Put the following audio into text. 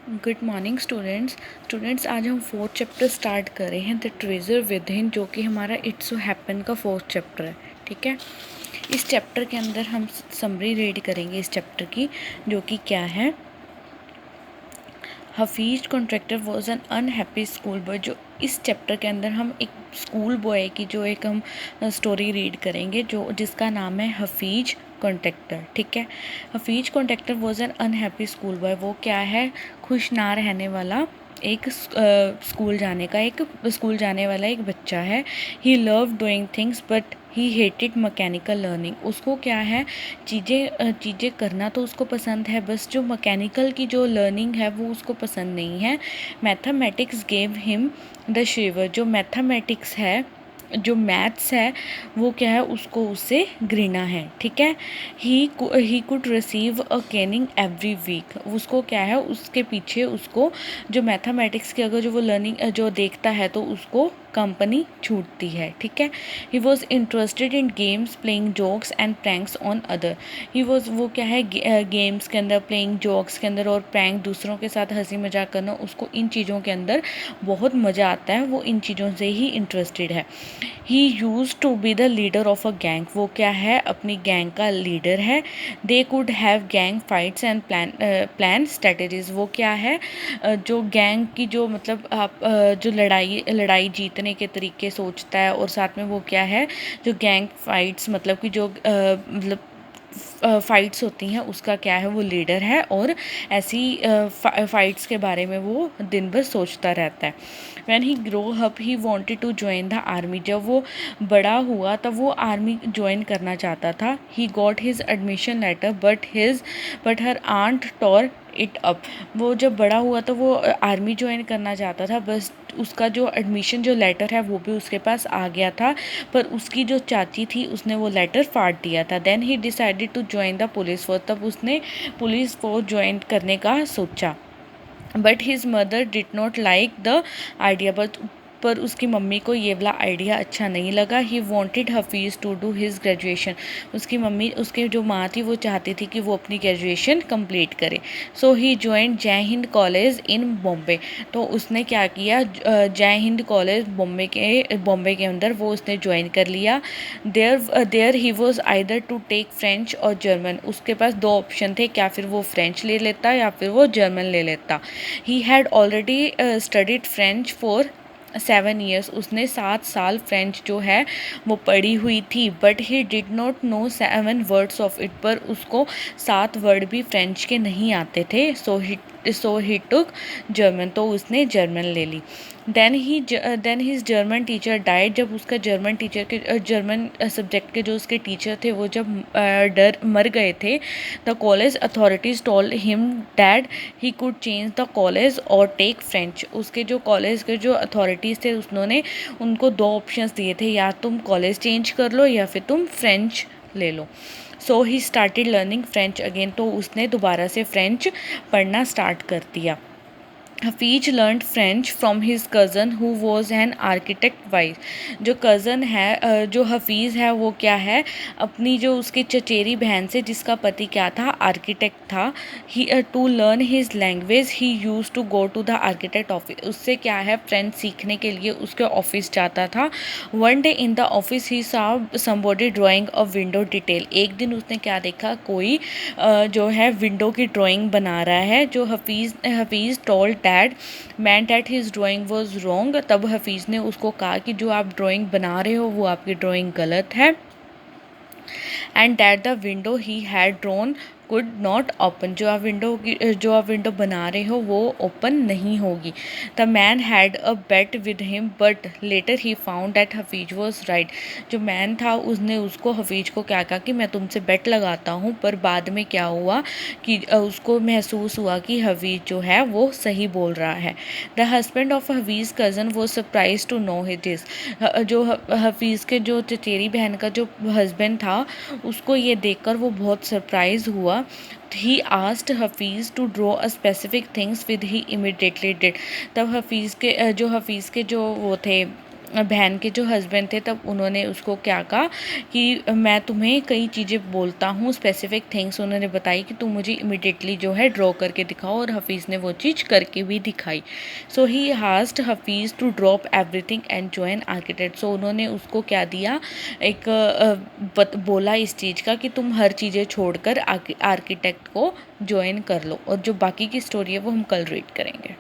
Good morning students आज हम fourth chapter start कर रहे हैं द ट्रेजर विद इन, जो कि हमारा इट्स सो हैपन का फोर्थ चैप्टर है। ठीक है, इस चैप्टर के अंदर हम समरी रीड करेंगे इस चैप्टर की, जो कि क्या है, Hafeez contractor was an unhappy school boy. जो इस चैप्टर के अंदर हम एक स्कूल बॉय की जो एक हम स्टोरी रीड करेंगे, जो जिसका नाम है हफीज कॉन्ट्रैक्टर। ठीक है, Hafeez contractor was an unhappy school boy. वो क्या है, खुश ना रहने वाला एक स्कूल जाने वाला एक बच्चा है। He love doing things but he hated mechanical learning. उसको क्या है, चीज़ें करना तो उसको पसंद है, बस जो मैकेनिकल की जो लर्निंग है वो उसको पसंद नहीं है। मैथमेटिक्स गेव हिम द शिवर। जो मैथमेटिक्स है, जो मैथ्स है, वो क्या है, उसको उससे घृणा है। ठीक है, he could receive a caning every week. उसको क्या है, उसके पीछे उसको जो मैथमेटिक्स की अगर जो वो लर्निंग जो देखता है तो उसको कंपनी छूटती है। ठीक है, he was interested in games, playing jokes and pranks on other. वो क्या है, गेम्स के अंदर, प्लेइंग जोक्स के अंदर और प्रैंक, दूसरों के साथ हंसी मजाक करना, उसको इन चीज़ों के अंदर बहुत मज़ा आता है। वो इन चीज़ों से ही इंटरेस्टेड है। He use to be the leader of a gang. वो क्या है, अपनी गैंग का लीडर है। They could have gang fights and plan strategies. वो क्या है, जो गैंग की जो मतलब जो लड़ाई जीतने के तरीके सोचता है, और साथ में वो क्या है, जो गैंग फाइट्स मतलब कि जो मतलब फाइट्स होती हैं उसका क्या है, वो लीडर है, और ऐसी फाइट्स के बारे में वो दिन भर सोचता रहता है। When he grow up he wanted to join the army. जब वो बड़ा हुआ तब वो आर्मी ज्वाइन करना चाहता था। He got his admission letter but her aunt tore it up. वो जब बड़ा हुआ तो वो आर्मी ज्वाइन करना चाहता था, बस उसका जो एडमिशन जो लेटर है वो भी उसके पास आ गया था, पर उसकी जो चाची थी उसने वो लेटर फाड़ दिया था। Then he decided to join the police force. तब उसने पुलिस फोर्स ज्वाइन करने का सोचा। But his mother did not like the idea. But पर उसकी मम्मी को ये वाला आइडिया अच्छा नहीं लगा। He wanted Hafeez to do his graduation. उसकी जो माँ थी वो चाहती थी कि वो अपनी ग्रेजुएशन कंप्लीट करे। सो ही ज्वाइन जय हिंद कॉलेज इन बॉम्बे। तो उसने क्या किया, जय हिंद कॉलेज बॉम्बे के अंदर वो उसने ज्वाइन कर लिया। There he was either to take French और जर्मन। उसके पास दो ऑप्शन थे, क्या फिर वो फ्रेंच ले लेता या फिर वो जर्मन ले लेता। He had already studied French for 7 years। उसने 7 साल फ्रेंच जो है वो पढ़ी हुई थी। But he did not know 7 words of it. पर उसको 7 वर्ड भी फ्रेंच के नहीं आते थे। So he took German. तो उसने जर्मन ले ली। Then his German teacher died. जब उसका जर्मन सब्जेक्ट के जो उसके टीचर थे वो जब मर गए थे, the college authorities told him that he could change the college और टेक फ्रेंच। उसके जो कॉलेज के जो अथॉरिटीज़ थे उन्होंने उनको दो ऑप्शंस दिए थे, या तुम कॉलेज चेंज कर लो या फिर तुम फ्रेंच ले लो। So he started learning French again. तो उसने दोबारा से फ्रेंच पढ़ना स्टार्ट कर दिया। Hafeez learn French from his cousin who was an architect wife. जो कज़न है, जो हफीज़ है, वो क्या है, अपनी जो उसकी चचेरी बहन से, जिसका पति क्या था, आर्किटेक्ट था। He to learn his language he use to go to the architect office. उससे क्या है, फ्रेंच सीखने के लिए उसके ऑफिस जाता था। One day in the office he saw somebody drawing a window detail. एक दिन उसने क्या देखा, कोई जो है विंडो की ड्राइंग बना रहा है। जो Hafeez told dad man that his drawing was wrong. तब हफीज़ ने उसको कहा कि जो आप ड्राइंग बना रहे हो वो आपकी ड्राइंग गलत है, and that the window he had drawn could not open. जो आप विंडो बना रहे हो वो ओपन नहीं होगी। The man had a bet with him but later he found that Hafeez was right. जो मैन था उसने उसको हफीज को क्या कहा कि मैं तुमसे बेट लगाता हूँ, पर बाद में क्या हुआ कि उसको महसूस हुआ कि हफीज जो है वो सही बोल रहा है। The husband of Hafeez cousin वो सरप्राइज टू नो दिस। जो हफीज़ के जो चचेरी बहन का जो हस्बैंड था उसको ये देखकर वो बहुत सरप्राइज हुआ। He asked Hafeez to draw a specific things with he immediately did. तब हफीज़ के जो वो थे बहन के जो हस्बैंड थे तब उन्होंने उसको क्या कहा कि मैं तुम्हें कई चीज़ें बोलता हूँ, स्पेसिफिक थिंग्स उन्होंने बताई कि तुम मुझे इमिडिएटली जो है ड्रॉ करके दिखाओ, और हफीज़ ने वो चीज़ करके भी दिखाई। So he asked Hafeez to drop everything and join architect. So उन्होंने उसको क्या दिया, एक बोला इस चीज़ का कि तुम हर चीज़ें छोड़कर आर्किटेक्ट को ज्वाइन कर लो, और जो बाकी की स्टोरी है वो हम कल रीड करेंगे।